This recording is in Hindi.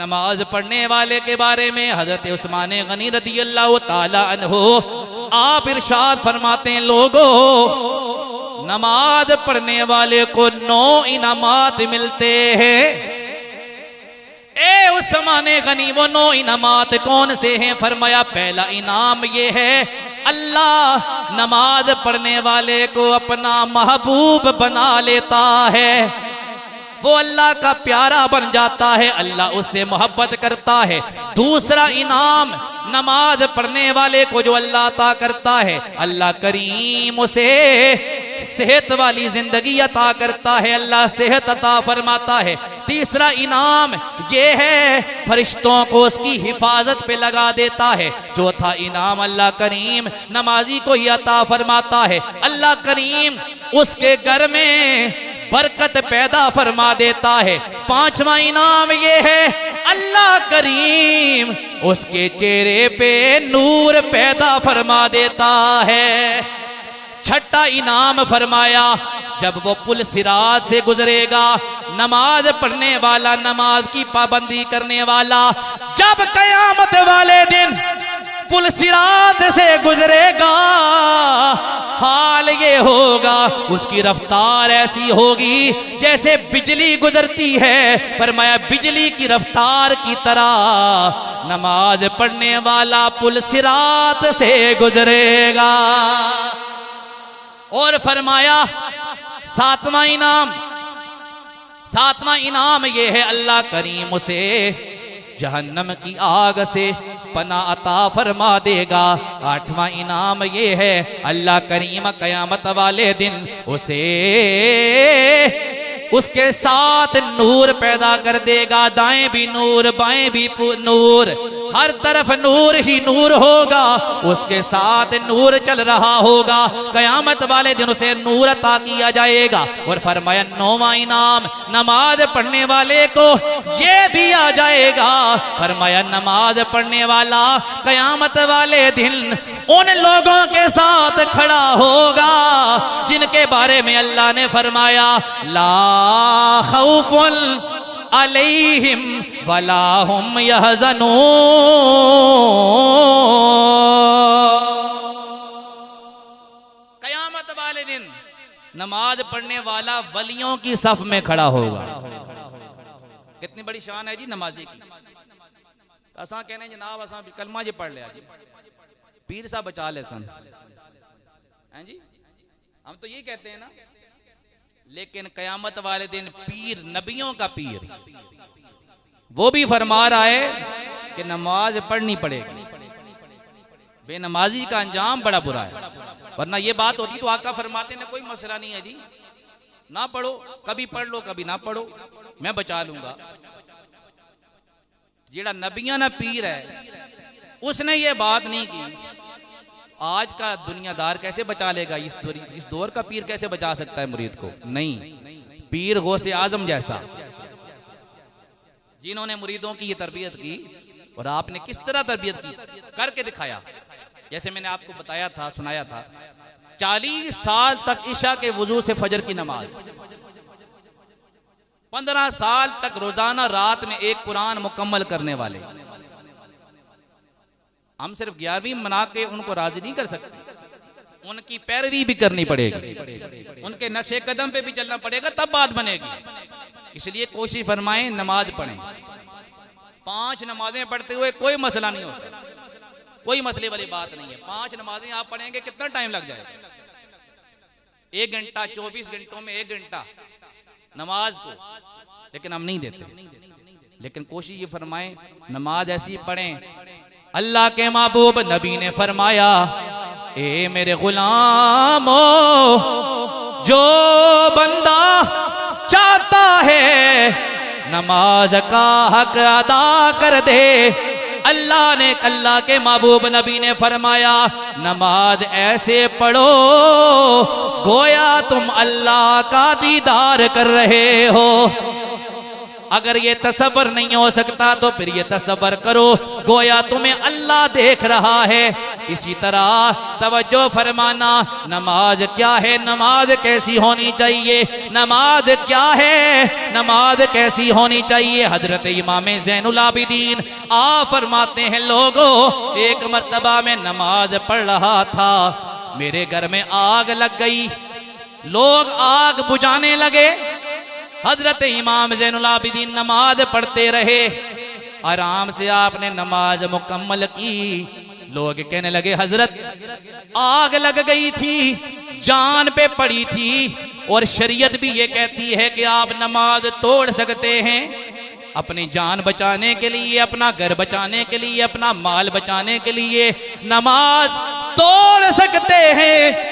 नमाज पढ़ने वाले के बारे में हजरत उस्मान गनी रदी अल्लाह ताला अन्हु आप इरशाद फरमाते हैं, लोगों नमाज पढ़ने वाले को 9 इनामात मिलते हैं। ए उस्मान गनी वो 9 इनामात कौन से हैं? फरमाया पहला इनाम ये है, अल्लाह नमाज पढ़ने वाले को अपना महबूब बना लेता है, वो अल्लाह का प्यारा बन जाता है, अल्लाह उससे मोहब्बत करता है। दूसरा इनाम नमाज पढ़ने वाले को जो अल्लाह अता करता है, अल्लाह करीम उसे सेहत वाली जिंदगी अता करता है, अल्लाह सेहत अता फरमाता है। तीसरा इनाम ये है, फरिश्तों को उसकी हिफाजत पे लगा देता है। चौथा इनाम अल्लाह करीम नमाजी को ही अता फरमाता है, अल्लाह करीम उसके घर में बरकत पैदा फरमा देता है। पांचवा इनाम ये है, अल्लाह करीम उसके चेहरे पे नूर पैदा फरमा देता है। छठा इनाम फरमाया, जब वो पुल सिरात से गुजरेगा, नमाज पढ़ने वाला, नमाज की पाबंदी करने वाला, जब कयामत वाले दिन पुल सिरात से गुजरेगा, हाल ये होगा उसकी रफ्तार ऐसी होगी जैसे बिजली गुजरती है। फरमाया बिजली की रफ्तार की तरह नमाज पढ़ने वाला पुल सिरात से गुजरेगा। और फरमाया सातवां इनाम ये है, अल्लाह करीम उसे जहन्नम की आग से पनाह अता फरमा देगा। आठवां इनाम ये है, अल्लाह करीम कयामत वाले दिन उसे उसके साथ नूर पैदा कर देगा, दाएं भी नूर बाएं भी नूर, हर तरफ नूर ही नूर होगा, उसके साथ नूर चल रहा होगा। कयामत वाले दिन उसे नूर अता किया जाएगा। और फरमाया 9वां इनाम नमाज पढ़ने वाले को ये दिया जाएगा, फरमाया नमाज पढ़ने वाला कयामत वाले दिन उन लोगों के साथ खड़ा होगा जिनके बारे में अल्लाह ने फरमाया, ला खौफुन अलैहिम वला हुम यहज़नून। कयामत वाले दिन नमाज पढ़ने वाला वलियों की सफ में खड़ा होगा। कितनी बड़ी शान है जी नमाजी की। असा कहने जनाब असा कलमा जी पढ़ लिया जी, पीर साहब बचा ले सन, हैं जी, हम तो यही कहते हैं ना। लेकिन कयामत वाले दिन पीर, नबियों का पीर, वो भी फरमा रहा है कि नमाज पढ़नी पड़ेगी। बेनमाजी का अंजाम बड़ा बुरा है। वरना ये बात होती तो आका फरमाते ना कोई मसला नहीं है जी, ना पढ़ो, कभी पढ़ लो कभी ना पढ़ो, मैं बचा लूंगा। जेड़ा नबियां ना पीर है उसने ये बात नहीं की। आज का दुनियादार कैसे बचा लेगा? इस दौर का पीर कैसे बचा सकता है मुरीद को? नहीं, पीर गौसे आजम जैसा, जिन्होंने मुरीदों की ये तरबियत की। और आपने किस तरह तरबियत की करके दिखाया। जैसे मैंने आपको बताया था, सुनाया था, 40 साल तक इशा के वुजू से फजर की नमाज, 15 साल तक रोजाना रात में एक कुरान मुकम्मल करने वाले। हम सिर्फ 11वीं मना के उनको राजी नहीं कर सकते, उनकी पैरवी भी करनी पड़ेगी, उनके नक्शे कदम पे भी चलना पड़ेगा, तब बात बनेगी। इसलिए कोशिश फरमाएं नमाज पढ़ें। 5 नमाजें पढ़ते हुए कोई मसला नहीं होता, कोई मसले वाली बात नहीं है। 5 नमाजें आप पढ़ेंगे कितना टाइम लग जाएगा? 1 घंटा, 24 घंटों में 1 घंटा नमाज को, लेकिन हम नहीं देते। लेकिन कोशिश ये फरमाएं नमाज ऐसी पढ़ें। अल्लाह के महबूब नबी ने फरमाया, ए मेरे गुलामों, जो बंदा चाहता है नमाज का हक अदा कर दे, अल्लाह के महबूब नबी ने फरमाया नमाज ऐसे पढ़ो गोया तुम अल्लाह का दीदार कर रहे हो। अगर ये तसव्वुर नहीं हो सकता तो फिर ये तसव्वुर करो गोया तुम्हें अल्लाह देख रहा है। इसी तरह तवज्जो फरमाना, नमाज क्या है, नमाज कैसी होनी चाहिए, नमाज क्या है, नमाज कैसी होनी चाहिए। हजरत इमाम ज़ैनुल आबिदीन आप फरमाते हैं, लोगों एक मर्तबा में नमाज पढ़ रहा था, मेरे घर में आग लग गई, लोग आग बुझाने लगे। हजरत इमाम ज़ैनुल आबिदीन नमाज पढ़ते रहे, आराम से आपने नमाज मुकम्मल की। लोग कहने लगे, हजरत आग लग गई थी, जान पे पड़ी थी, और शरीयत भी ये कहती है कि आप नमाज तोड़ सकते हैं अपनी जान बचाने के लिए, अपना घर बचाने के लिए, अपना माल बचाने के लिए नमाज तोड़ सकते हैं।